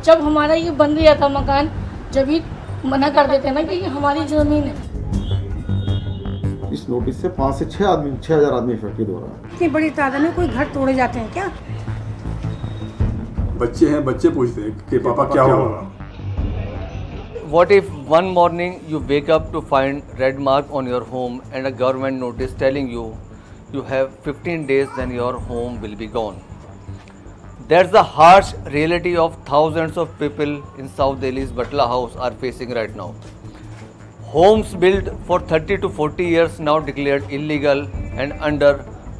जब हमारा ये बन गया था मकान, जब ही मना कर देते ना कि ये हमारी ज़मीन है। इस नोटिस से 5 से 6,000 आदमी इफेक्टेड हो रहा है। इतनी बड़ी तादाद में कोई घर तोड़े जाते हैं क्या? बच्चे हैं, बच्चे पूछते हैं कि पापा क्या होगा। What if one morning you wake up to find red mark on your home and a government notice telling you you have 15 days then your home will be gone? That's the harsh reality of thousands of people in South Delhi's Batla House are facing right now. Homes built for 30 to 40 years now declared illegal and under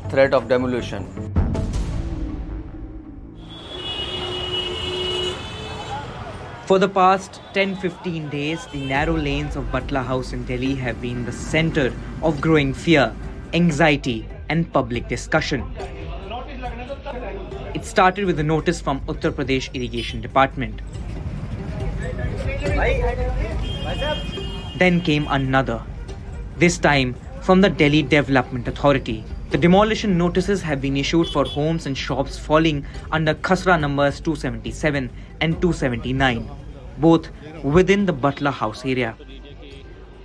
threat of demolition. For the past 10-15 days, the narrow lanes of Batla House in Delhi have been the center of growing fear, anxiety and public discussion. It started with a notice from Uttar Pradesh Irrigation Department. Then came another, this time from the Delhi Development Authority. The demolition notices have been issued for homes and shops falling under Khasra numbers 277 and 279, both within the Batla House area.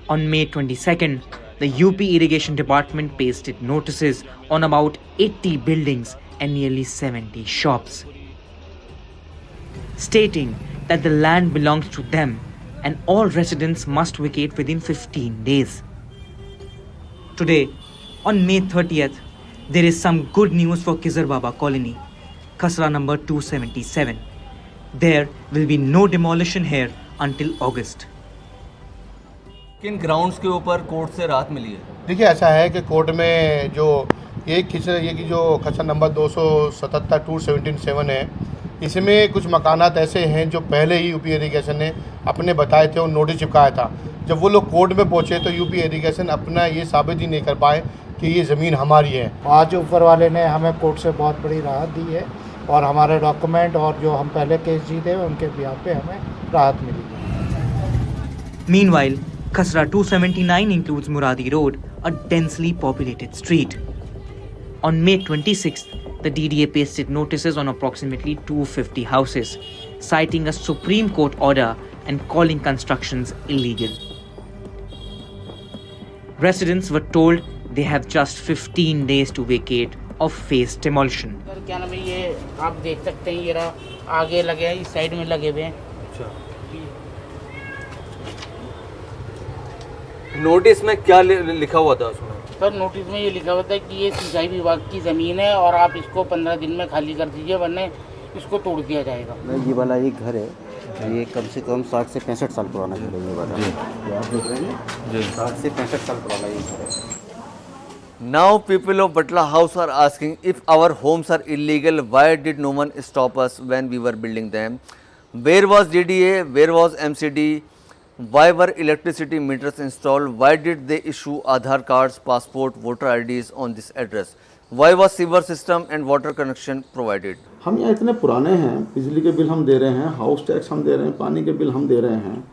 On May 22nd, the UP Irrigation Department pasted notices on about 80 buildings and nearly 70 shops, stating that the land belongs to them and all residents must vacate within 15 days. Today, on May 30th, there is some good news for Kizar Baba Colony, Khasra number 277. There will be no demolition here until August. किन grounds के ऊपर court से राहत मिली है? देखिए, ऐसा है कि कोर्ट में जो ये की जो खसरा नंबर 277 277 है, इसमें कुछ मकानात ऐसे हैं जो पहले ही यूपी इरिगेशन ने अपने बताए थे और नोटिस चिपकाया था। जब वो लोग कोर्ट में पहुंचे तो यूपी इरिगेशन अपना ये साबित ही नहीं कर पाए कि ये ज़मीन हमारी है। आज ऊपर वाले ने हमें कोर्ट से बहुत बड़ी राहत दी है और हमारे डॉक्यूमेंट और जो हम पहले केस जीते हैं उनके बिहाफ पे हमें राहत मिली है। Meanwhile, Khasra 279 includes Muradi Road, a densely populated street. On May 26th, the DDA pasted notices on approximately 250 houses, citing a Supreme Court order and calling constructions illegal. Residents were told they have just 15 days to vacate or face demolition. क्या नाम है, ये आप देख सकते हैं, ये रहा आगे लगे हैं, इस साइड में लगे हुए हैं। अच्छा, नोटिस में क्या लिखा हुआ था उसमें? सर, नोटिस में ये लिखा हुआ था कि ये सिंचाई विभाग की ज़मीन है और आप इसको 15 दिन में खाली कर दीजिए वरना इसको तोड़ दिया जाएगा। ये वाला एक घर है, ये कम से कम 60 से 65 साल पुराना घर है। ये वाला ये आप देख रहे हैं, 60 से 65 साल पुराना ये घर है। Now people of Batla House are asking, if our homes are illegal, why did no one stop us when we were building them? Where was DDA? Where was MCD? Why were electricity meters installed? Why did they issue Aadhaar cards, passport, voter IDs on this address? Why was sewer system and water connection provided? हम यहाँ इतने पुराने हैं, बिजली के bill हम दे रहे हैं, हाउस टैक्स हम दे रहे हैं, पानी के बिल हम दे रहे हैं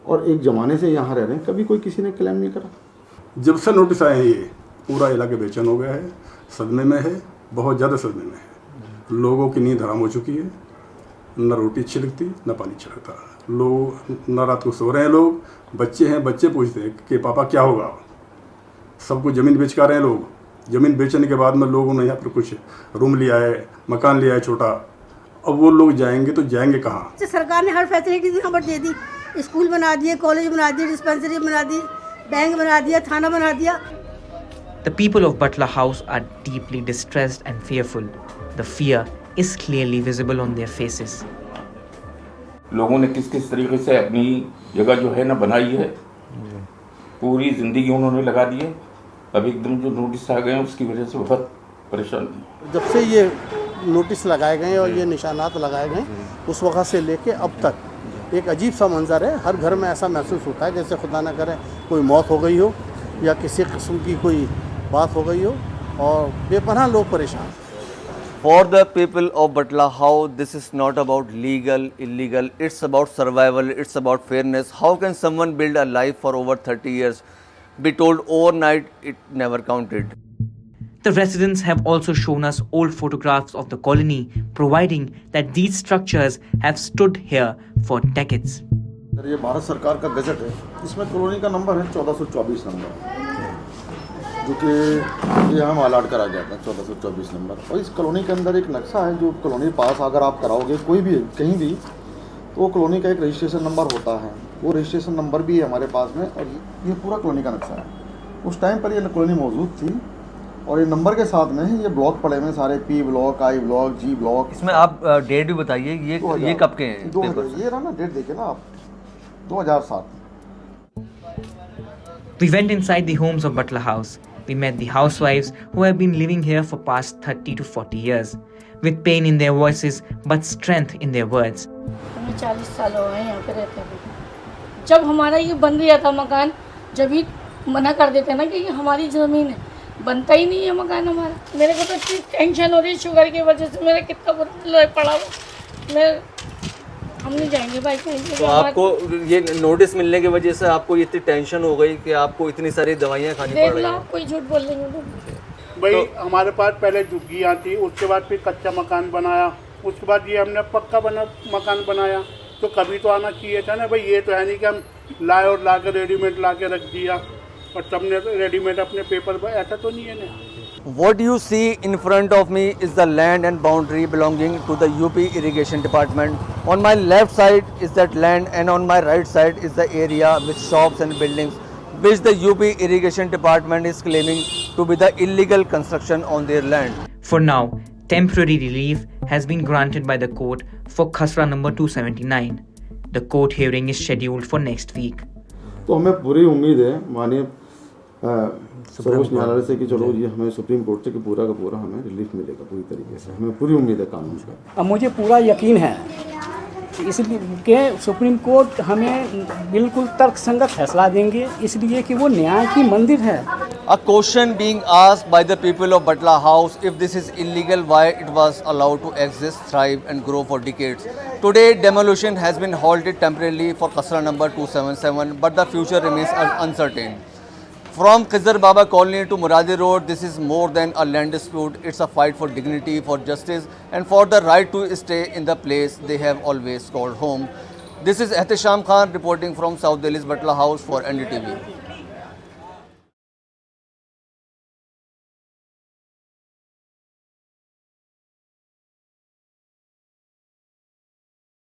और एक ज़माने से यहाँ रह रहे हैं, कभी कोई किसी ने क्लेम नहीं करा। जब से नोटिस आए हैं ये पूरा इलाके बेचैन हो गया है, सदमे में है, बहुत ज़्यादा सदमे में है। लोगों की नींद हराम हो चुकी है, न रोटी अच्छी लगती न पानी अच्छा लगता। लोग न रात को सो रहे हैं, लोग बच्चे हैं, बच्चे पूछते हैं कि पापा क्या होगा। सबको ज़मीन बेच कर रहे हैं लोग। ज़मीन बेचने के बाद में लोगों ने यहाँ पर कुछ रूम लिया है, मकान लिया है छोटा। अब वो लोग जाएंगे तो जाएंगे कहाँ? सरकार ने हर फैसिलिटी यहाँ पर दे दी, स्कूल बना दिए, कॉलेज बना दिए, डिस्पेंसरी बना दी, बैंक बना दिया, थाना बना दिया। The people of Batla House are deeply distressed and fearful. The fear is clearly visible on their faces. लोगों ने किस किस तरीके से अपनी जगह जो है ना बनाई है, पूरी ज़िंदगी उन्होंने लगा दी है। अब एकदम जो नोटिस आ गए हैं उसकी वजह से बहुत परेशानी। जब से ये नोटिस लगाए गए और ये निशानात लगाए गए उस वक्त से लेके अब तक एक अजीब सा मंजर है। हर घर में ऐसा महसूस होता है जैसे खुदा न करे कोई मौत हो गई हो या किसी किस्म की कोई बात हो गई हो और बेपनाह लोग परेशान। For the people of Batla House, this is not about legal, illegal, it's about survival, it's about fairness. How can someone build a life for over 30 years, be told overnight it never counted? The residents have also shown us old photographs of the colony, providing that these structures have stood here for decades. Sir ये भारत सरकार का gazette है, इसमें colony का number है 1424 number, जो कि ये हम अलाट करा गया था 1424 नंबर। और इस कॉलोनी के अंदर एक नक्शा है, जो कॉलोनी पास अगर आप कराओगे कोई भी कहीं भी, तो वो कॉलोनी का एक रजिस्ट्रेशन नंबर होता है, वो रजिस्ट्रेशन नंबर भी है हमारे पास में, और ये पूरा कॉलोनी का नक्शा है। उस टाइम पर ये कॉलोनी मौजूद थी, और ये नंबर के साथ में ये ब्लॉक पड़े हुए सारे, P block, I block, ji block. इसमें आप डेट भी बताइए, ये कब के हैं? ये रहा ना डेट, देखिए ना आप, 2007। We went inside the homes of Butler House. We met the housewives who have been living here for past 30 to 40 years, with pain in their voices but strength in their words. हमें 40 साल हो गए यहाँ पे रहते हुए। जब हमारा ये बन गया था मकान, जब ही मना कर देते ना कि ये हमारी ज़मीन है, बनता ही नहीं है मकान हमारा। मेरे को तो इतनी टेंशन हो रही है शुगर की वजह से, मेरा कितना बुरा पड़ा हुआ। हम नहीं जाएंगे भाई कहीं। तो आपको ये नोटिस मिलने की वजह से आपको इतनी टेंशन हो गई कि आपको इतनी सारी दवाइयाँ खानी पड़ रही हैं? आप कोई झूठ बोल रहे हैं भाई तो, हमारे पास पहले झुग्गियाँ थी, उसके बाद फिर कच्चा मकान बनाया, उसके बाद ये हमने पक्का मकान बनाया। तो कभी तो आना चाहिए था ना भाई, ये तो है नहीं कि हम लाए और ला के रेडीमेड ला के रख दिया और सबने रेडीमेड अपने पेपर पर, ऐसा तो नहीं है ना। What you see in front of me is the land and boundary belonging to the UP Irrigation Department. On my left side is that land, and on my right side is the area with shops and buildings which the UP Irrigation Department is claiming to be the illegal construction on their land. For now, temporary relief has been granted by the court for Khasra number 279. The court hearing is scheduled for next week. तो हमें पूरी उम्मीद है माननीय सर्वोच्च न्यायालय से कि चलो ये हमें सुप्रीम कोर्ट से कि पूरा का पूरा हमें रिलीफ मिलेगा पूरी तरीके से, हमें पूरी उम्मीद है कानून का। अब मुझे पूरा यकीन है इसलिए कि सुप्रीम कोर्ट हमें बिल्कुल तर्कसंगत फैसला देंगे, इसलिए कि वो न्याय की मंदिर है। A question being asked by the people of Butler House, if this is illegal, why it was allowed to exist, thrive and grow for decades. Today, demolition has been halted temporarily for Khasra number 277, but the future remains uncertain. From Khizr Baba Colony to Muradi Road, this is more than a land dispute. It's a fight for dignity, for justice and for the right to stay in the place they have always called home. This is Ehtisham Khan reporting from South Delhi's Butler House for NDTV.